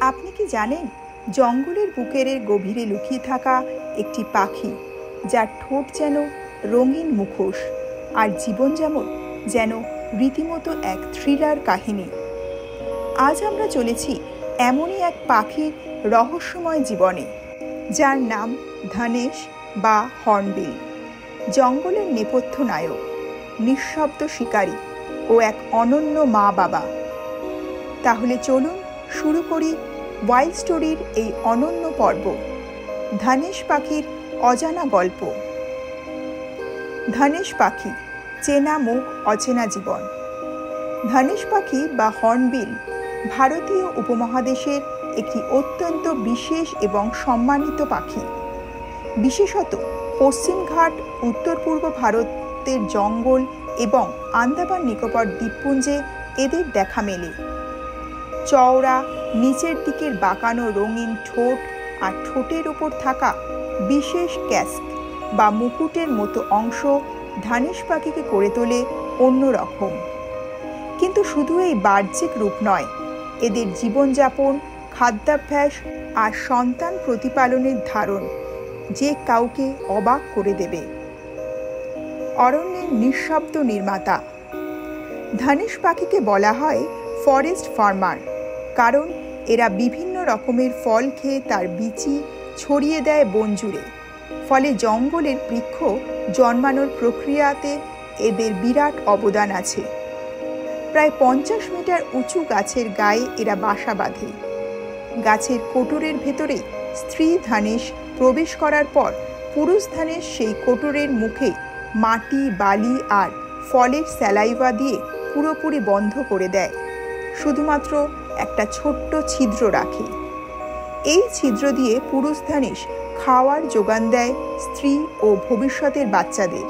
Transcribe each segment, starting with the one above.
আপনি কি জানেন জঙ্গলের বুকের গভীরে লুকিয়ে থাকা একটি পাখি যার ঠোঁট যেন রঙিন মুখোশ আর জীবন যেন রীতিমতো এক থ্রিলার কাহিনী। আজ আমরা চলেছি এমনই এক পাখির রহস্যময় জীবনে, যার নাম ধনেশ বা হর্নবিল। জঙ্গলের নেপথ্য নায়ক, নিঃশব্দ শিকারী ও এক অনন্য মা বাবা। তাহলে চলুন শুরু করি ওয়াইল্ড স্টোরির এই অনন্য পর্ব, ধনেশ পাখির অজানা গল্প। ধনেশ পাখি, চেনা মুখ, অচেনা জীবন। ধনেশ পাখি বা হর্নবিল ভারতীয় উপমহাদেশের একটি অত্যন্ত বিশেষ এবং সম্মানিত পাখি। বিশেষত পশ্চিম ঘাট, উত্তর পূর্ব ভারতের জঙ্গল এবং আন্দামান নিকোবর দ্বীপপুঞ্জে এদের দেখা মেলে। চওড়া, নিচের দিকের বাঁকানো রঙিন ঠোঁট আর ঠোঁটের ওপর থাকা বিশেষ ক্যাস্ক বা মুকুটের মতো অংশ ধনেশ পাখিকে করে তোলে অন্যরকম। কিন্তু শুধু এই বাহ্যিক রূপ নয়, এদের জীবনযাপন, খাদ্যাভ্যাস আর সন্তান প্রতিপালনের ধারণ যে কাউকে অবাক করে দেবে। অরণ্যের নিঃশব্দ নির্মাতা। ধনেশ পাখিকে বলা হয় ফরেস্ট ফার্মার, কারণ এরা বিভিন্ন রকমের ফল খেয়ে তার বিচি ছড়িয়ে দেয় বন জুড়ে। ফলে জঙ্গলের বৃক্ষ জন্মানোর প্রক্রিয়াতে এদের বিরাট অবদান আছে। প্রায় 50 মিটার উঁচু গাছের গায়ে এরা বাসা বাঁধে। গাছের কোটরের ভেতরে স্ত্রী ধনেশ প্রবেশ করার পর পুরুষ ধনেশ সেই কোটরের মুখে মাটি, বালি আর ফলের স্যালাইভা দিয়ে পুরোপুরি বন্ধ করে দেয়, শুধুমাত্র একটা ছোট্ট ছিদ্র রাখে। এই ছিদ্র দিয়ে পুরুষ ধনেশ খাওয়ার যোগান দেয় স্ত্রী ও ভবিষ্যতের বাচ্চাদের।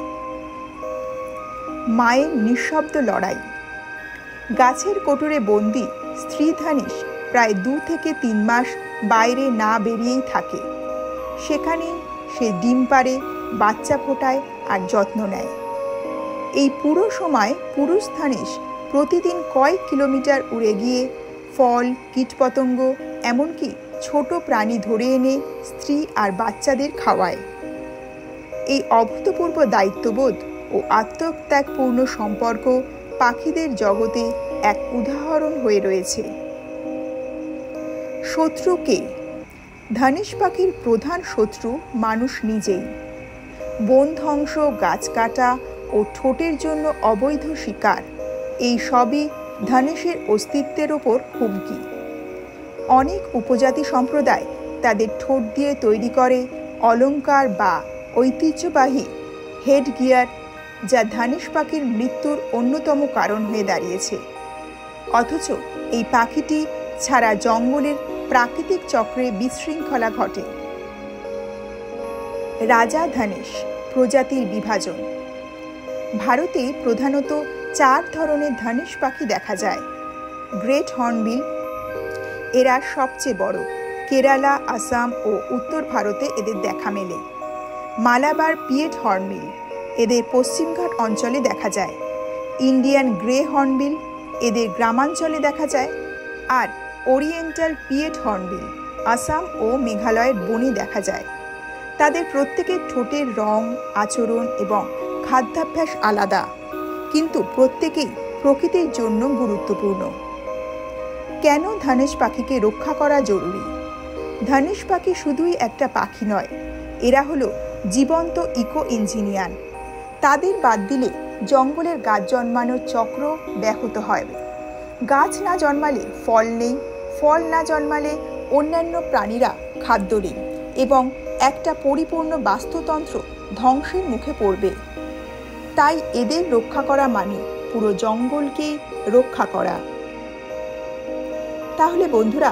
মায়ের নিঃশব্দ লড়াই। গাছের কোটরে বন্দি স্ত্রী ধনেশ প্রায় 2 থেকে 3 মাস বাইরে না বেরিয়েই থাকে। সেখানেই সে ডিম পাড়ে, বাচ্চা ফোটায় আর যত্ন নেয়। এই পুরো সময় পুরুষ ধনেশ প্রতিদিন কয়েক কিলোমিটার উড়ে গিয়ে ফল, কীটপতঙ্গ, এমনকি ছোট প্রাণী ধরে এনে স্ত্রী আর বাচ্চাদের খাওয়ায়। এই অভূতপূর্ব দায়িত্ববোধ ও আত্মত্যাগপূর্ণ সম্পর্ক পাখিদের জগতে এক উদাহরণ হয়ে রয়েছে। শত্রু কে? ধনেশ পাখির প্রধান শত্রু মানুষ নিজেই। বন ধ্বংস, গাছ কাটা ও ঠোঁটের জন্য অবৈধ শিকার, এই সবই ধনেশের অস্তিত্বের ওপর হুমকি। অনেক উপজাতি সম্প্রদায় তাদের ঠোঁট দিয়ে তৈরি করে অলংকার বা ঐতিহ্যবাহী হেড গিয়ার, যা ধনেশ পাখির মৃত্যুর অন্যতম কারণ হয়ে দাঁড়িয়েছে। অথচ এই পাখিটি ছাড়া জঙ্গলের প্রাকৃতিক চক্রে বিশৃঙ্খলা ঘটে। রাজা ধনেশ প্রজাতির বিভাজন। ভারতে প্রধানত 4 ধরনের ধনেশ পাখি দেখা যায়। গ্রেট হর্নবিল, এরা সবচেয়ে বড়। কেরালা, আসাম ও উত্তর ভারতে এদের দেখা মেলে। মালাবার পিয়েট হর্নবিল, এদের পশ্চিমঘাট অঞ্চলে দেখা যায়। ইন্ডিয়ান গ্রে হর্নবিল, এদের গ্রামাঞ্চলে দেখা যায়। আর ওরিয়েন্টাল পিয়েট হর্নবিল আসাম ও মেঘালয়ের বনে দেখা যায়। তাদের প্রত্যেকের ঠোঁটের রং, আচরণ এবং খাদ্যাভ্যাস আলাদা, কিন্তু প্রত্যেকেই প্রকৃতির জন্য গুরুত্বপূর্ণ। কেন ধনেশ পাখিকে রক্ষা করা জরুরি? ধনেশ পাখি শুধুই একটা পাখি নয়, এরা হলো জীবন্ত ইকো ইঞ্জিনিয়ার। তাদের বাদ দিলে জঙ্গলের গাছ জন্মানোর চক্র ব্যাহত হয়। গাছ না জন্মালে ফল নেই, ফল না জন্মালে অন্যান্য প্রাণীরা খাদ্য নেই, এবং একটা পরিপূর্ণ বাস্তুতন্ত্র ধ্বংসের মুখে পড়বে। তাই এদের রক্ষা করা মানে পুরো জঙ্গলকেই রক্ষা করা। তাহলে বন্ধুরা,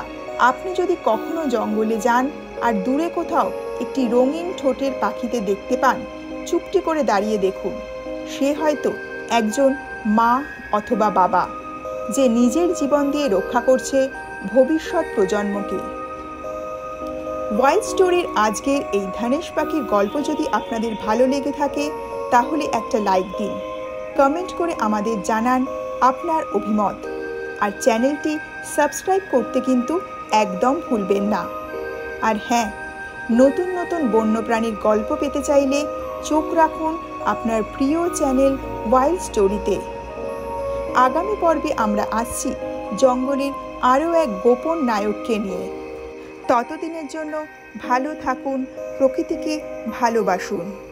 আপনি যদি কখনো জঙ্গলে যান আর দূরে কোথাও একটি রঙিন ঠোঁটের পাখিতে দেখতে পান, চুপটি করে দাঁড়িয়ে দেখুন। সে হয়তো একজন মা অথবা বাবা, যে নিজের জীবন দিয়ে রক্ষা করছে ভবিষ্যৎ প্রজন্মকে। ওয়াইল্ড স্টোরির আজকের এই ধনেশ পাখির গল্প যদি আপনাদের ভালো লেগে থাকে, তাহলে একটা লাইক দিন, কমেন্ট করে আমাদের জানান আপনার অভিমত। আর চ্যানেলটি সাবস্ক্রাইব করতে কিন্তু একদম ভুলবেন না। আর হ্যাঁ, নতুন নতুন বন্যপ্রাণীর গল্প পেতে চাইলে চোখ রাখুন আপনার প্রিয় চ্যানেল ওয়াইল্ড স্টোরিতে। আগামী পর্বে আমরা আসছি জঙ্গলের আরও এক গোপন নায়ককে নিয়ে। ততদিনের জন্য ভালো থাকুন, প্রকৃতিকে ভালোবাসুন।